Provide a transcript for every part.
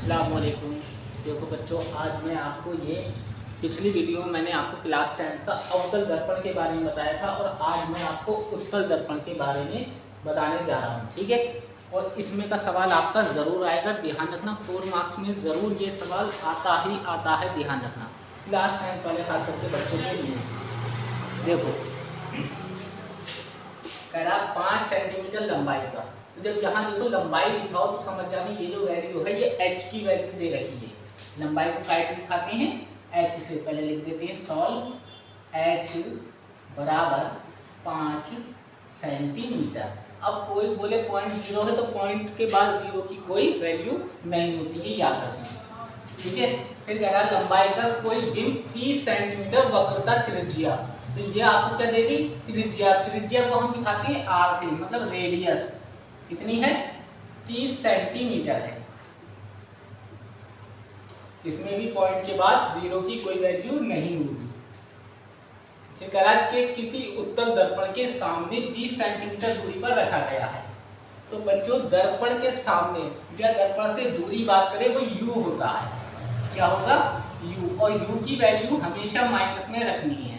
अस्सलाम वालेकुम। देखो बच्चों, आज मैं आपको ये पिछली वीडियो में मैंने आपको क्लास 10 का अवतल दर्पण के बारे में बताया था और आज मैं आपको उत्तल दर्पण के बारे में बताने जा रहा हूँ। ठीक है, और इसमें का सवाल आपका ज़रूर आएगा, ध्यान रखना। 4 मार्क्स में ज़रूर ये सवाल आता ही आता है, ध्यान रखना, क्लास 10 वाले खास करके बच्चों के लिए। देखो कह रहा 5 सेंटीमीटर लंबाई का, तो जब यहाँ देखो लंबाई लिखा हो तो समझ जाने ये जो वैल्यू है ये h की वैल्यू दे रखी है। लंबाई को कैसे दिखाते हैं, h से पहले लिख देते हैं सॉल्व h बराबर 5 सेंटीमीटर। अब कोई बोले 0.0 है तो पॉइंट के बाद 0 की कोई वैल्यू नहीं होती है, याद रखना। ठीक है, फिर कह रहा है लंबाई का कोई बिंब 30 सेंटीमीटर वक्रता त्रिज्या, तो ये आपको क्या देगी, त्रिज्या। त्रिज्या को हम दिखाते हैं r से, मतलब रेडियस कितनी है, 30 सेंटीमीटर है। इसमें भी पॉइंट के बाद 0 की कोई वैल्यू नहीं होगी। फिर कह रहा है कि किसी उत्तल दर्पण के सामने 20 सेंटीमीटर दूरी पर रखा गया है। तो बच्चों दर्पण के सामने या दर्पण से दूरी बात करें वो u होता है। क्या होगा, u, और u की वैल्यू हमेशा माइनस में रखनी है।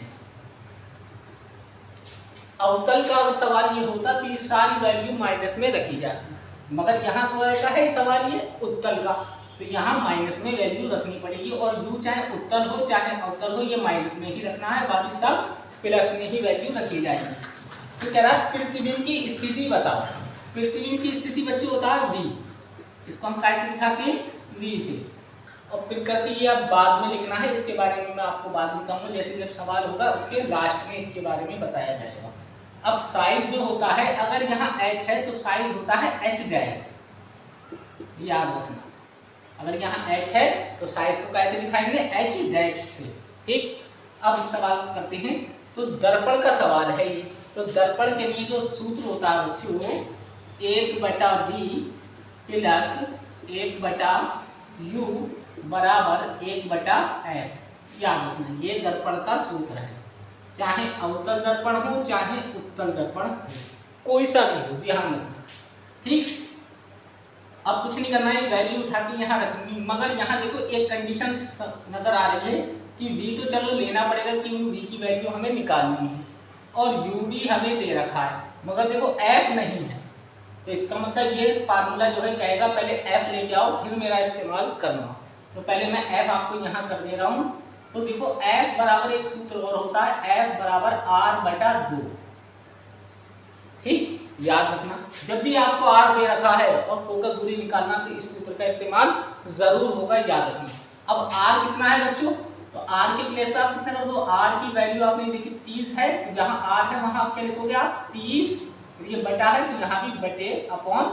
अवतल का अगर सवाल ये होता तो ये सारी वैल्यू माइनस में रखी जाती, मगर यहाँ का है सवाल ये उत्तल का, तो यहाँ माइनस में वैल्यू रखनी पड़ेगी। और u चाहे उत्तल हो चाहे अवतल हो ये माइनस में ही रखना है, बाकी सब प्लस में ही वैल्यू रखी जाएगी। तो कह रहा है प्रतिबिंब की स्थिति बताओ। प्रतिबिंब की स्थिति बच्चों होता है v, इसको हम कैसे दिखाते हैं, v से। और फिर करती ये अब बाद में लिखना है, इसके बारे में मैं आपको बाद में बताऊंगा, जैसे जब सवाल होगा उसके लास्ट में इसके बारे में बताया जाएगा। अब साइज जो होता है, अगर यहाँ h है तो साइज होता है h डैश, याद रखना। अगर यहाँ h है तो साइज को कैसे दिखाएंगे, h डैश से। ठीक, अब सवाल करते हैं। तो दर्पण का सवाल है ये, तो दर्पण के लिए जो सूत्र होता है बच्चों, 1/v प्लस 1/u बराबर 1/f, याद रखना। ये दर्पण का सूत्र है, चाहे अवतल दर्पण हो चाहे उत्तल दर्पण हो, कोई सा भी हो, ध्यान रखना। ठीक, अब कुछ नहीं करना है, वैल्यू उठा के यहाँ रखनी। मगर यहाँ देखो एक कंडीशन नजर आ रही है कि v तो चलो लेना पड़ेगा क्योंकि v की वैल्यू हमें निकालनी है, और u भी हमें दे रखा है, मगर देखो f नहीं है। तो इसका मतलब ये फार्मूला जो है कहेगा पहले f लेके आओ फिर मेरा इस्तेमाल करना। तो पहले मैं f आपको यहाँ कर दे रहा हूँ। तो देखो f बराबर एक सूत्र और होता है, f बराबर r/2। ठीक, याद रखना। जब भी आपको r दे रखा है और फोकस दूरी निकालना तो इस सूत्र का इस्तेमाल जरूर होगा, याद रखना। अब r कितना है बच्चों, तो r के प्लेस पे आप कितना कर दो, r की वैल्यू आपने देखी 30 है, तो जहां r है वहां आप क्या लिखोगे, आप 30, ये बटा है तो यहाँ भी बटे अपॉन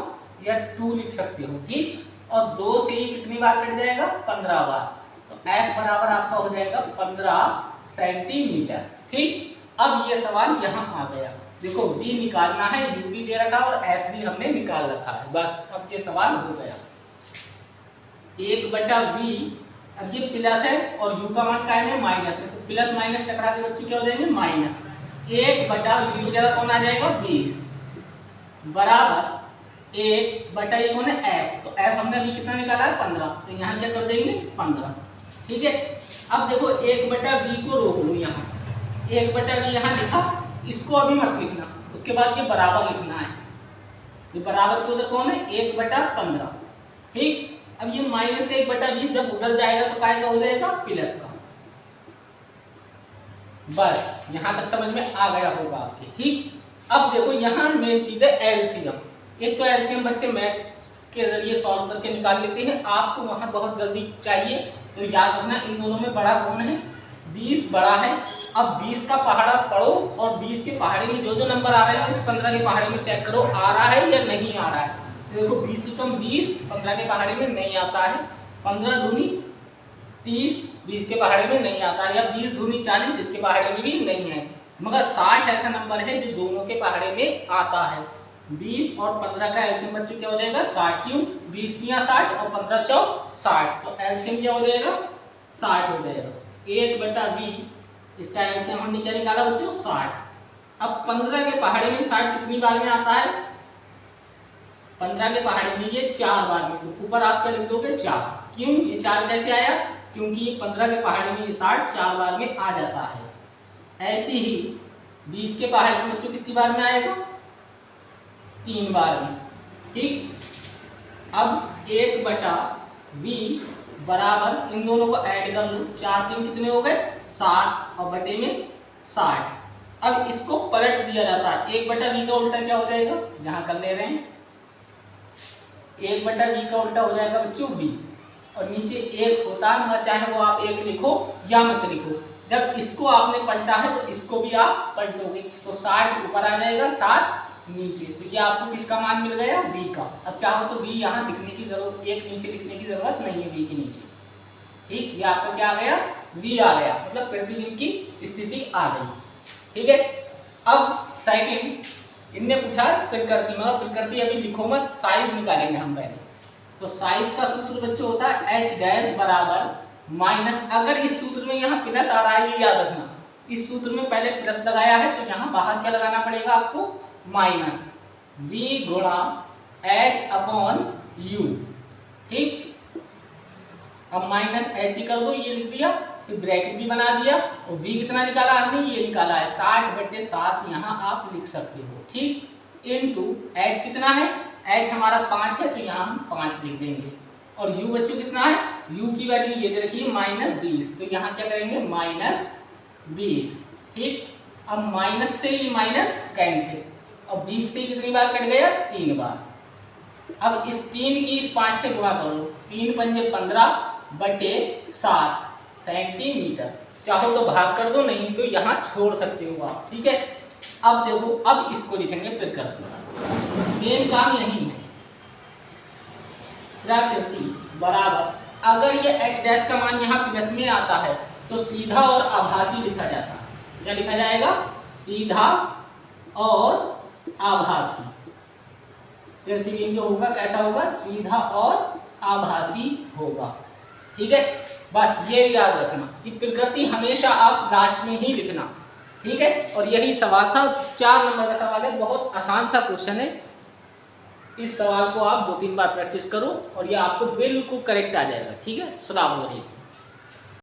या 2 लिख सकते हो। ठीक, और 2 से ये कितनी बार कट जाएगा, 15 बार, तो f बराबर आपका हो जाएगा 15 सेंटीमीटर। ठीक, अब ये सवाल यहाँ आ गया। देखो v निकालना है, u भी दे रखा और f भी हमने निकाल रखा है, बस अब ये सवाल हो गया। 1/v, अब ये प्लस है और u का मान क्या है, माइनस में, तो प्लस माइनस टकरा के बच्चे क्या हो जाएंगे, माइनस। 1/v की जगह कौन आ जाएगा, 20 बराबर 1/ये कौन है, f, तो f हमने अभी कितना निकाला है, 15, तो यहाँ क्या कर देंगे, 15। ठीक है, अब देखो 1/v को रोक लो, यहाँ 1/v यहाँ लिखा, इसको अभी मत लिखना, उसके बाद ये बराबर लिखना है। ये बराबर के उधर कौन है, 1/15। ठीक, अब ये माइनस का 1/20 जब उधर जाएगा तो काय का हो जाएगा, प्लस का। बस यहाँ तक समझ में आ गया होगा आपके। ठीक, अब देखो यहाँ मेन चीज है एलसीएम। एक तो एलसीएम बच्चे मैथ के जरिए सॉल्व करके निकाल लेते हैं, आपको वहां बहुत जल्दी चाहिए, तो याद रखना इन दोनों में बड़ा कौन है, 20 बड़ा है। अब 20 का पहाड़ा पढ़ो और 20 के पहाड़े में जो जो नंबर आ रहे हैं इस 15 के पहाड़े में चेक करो आ रहा है या नहीं आ रहा है। देखो 20 से कम 20 15 के पहाड़े में नहीं आता है, 15 दूनी 30 20 के पहाड़े में नहीं आता है, या 20 दूनी 40 इसके पहाड़े में भी नहीं है। मगर 60 ऐसा नंबर है जो दोनों के पहाड़े में आता है। 20 और 15 का एलसीएम बच्चों क्या हो जाएगा, 60। क्यों, 20 तिया 60 और 15 चौक 60, तो एलसीएम क्या हो जाएगा, 60 हो जाएगा। 1/v, इसका एलसीएम हमने क्या निकाला बच्चों, 60। अब 15 के पहाड़े में 60 कितनी बार में आता है, 15 के पहाड़ी में ये 4 बार में, तो ऊपर आप क्या लिख दोगे 4, क्यों ये 4 कैसे आया? क्योंकि 15 के पहाड़े में ये 60 4 बार में आ जाता है। ऐसे ही 20 के पहाड़े में बच्चों कितनी बार में आएगा? 3 बार में। ठीक, अब 1/v बराबर इन दोनों को ऐड कर लो, 4 3 कितने हो गए? 60 और बटे में 60। अब इसको पलट दिया जाता है, 1/v का उल्टा क्या हो जाएगा? यहाँ कर ले रहे हैं, 1/v का उल्टा हो जाएगा बच्चों v, और नीचे 1 होता है, चाहे वो आप 1 लिखो या मत लिखो। जब इसको आपने पलटा है तो इसको भी आप पलटोगे, तो 60 ऊपर आ जाएगा, 60 नीचे। तो ये आपको किसका मान मिल गया? v का। अब चाहो तो v यहाँ लिखने की जरूरत, 1 नीचे लिखने की जरूरत नहीं है v के नीचे। ठीक, ये आपका क्या आ गया? v आ गया, मतलब प्रतिबिंब की स्थिति आ गई। ठीक है, अब सेकंड इनने पूछा प्रकृति, मगर प्रकृति अभी लिखो मत, साइज निकालेंगे हम पहले। तो साइज का सूत्र बच्चों होता है h डैश बराबर माइनस, अगर इस सूत्र में यहाँ प्लस आ रहा है ये याद रखना, इस सूत्र में पहले प्लस लगाया है तो यहाँ बाहर क्या लगाना पड़ेगा आपको? माइनस v गुणा h अपॉन u। ठीक, अब माइनस ऐसे कर दो, ये लिख दिया, फिर ब्रैकेट भी बना दिया, और v कितना निकाला हमने? ये निकाला है 60/7 यहाँ आप लिख सकते हो। ठीक, इनटू h कितना है? h हमारा 5 है तो यहाँ हम 5 लिख देंगे, और u बच्चों कितना है? u की वैल्यू ये दे रखी है -20, तो यहाँ क्या करेंगे? -20। ठीक, अब माइनस से ये माइनस कैंसिल, और 20 से कितनी बार कट गया? 3 बार। अब इस 3 की इस 5 से गुणा करो, 3 पंजे 15/7 सेंटीमीटर। चाहो तो भाग कर दो, नहीं तो यहाँ छोड़ सकते हो आप। ठीक है, अब देखो, अब इसको लिखेंगे प्रकृति, मेन काम यही है। प्रकृति बराबर, अगर ये x डैश का मान यहाँ प्लस में आता है तो सीधा और आभासी लिखा जाता है। क्या लिखा जाएगा? सीधा और आभासी। प्रतिबिंब जो होगा कैसा होगा? सीधा और आभासी होगा। ठीक है, बस ये याद रखना कि प्रकृति हमेशा आप लास्ट में ही लिखना। ठीक है, और यही सवाल था, 4 नंबर का सवाल है, बहुत आसान सा क्वेश्चन है। इस सवाल को आप 2-3 बार प्रैक्टिस करो और ये आपको बिल्कुल करेक्ट आ जाएगा। ठीक है, अस्सलाम वालेकुम।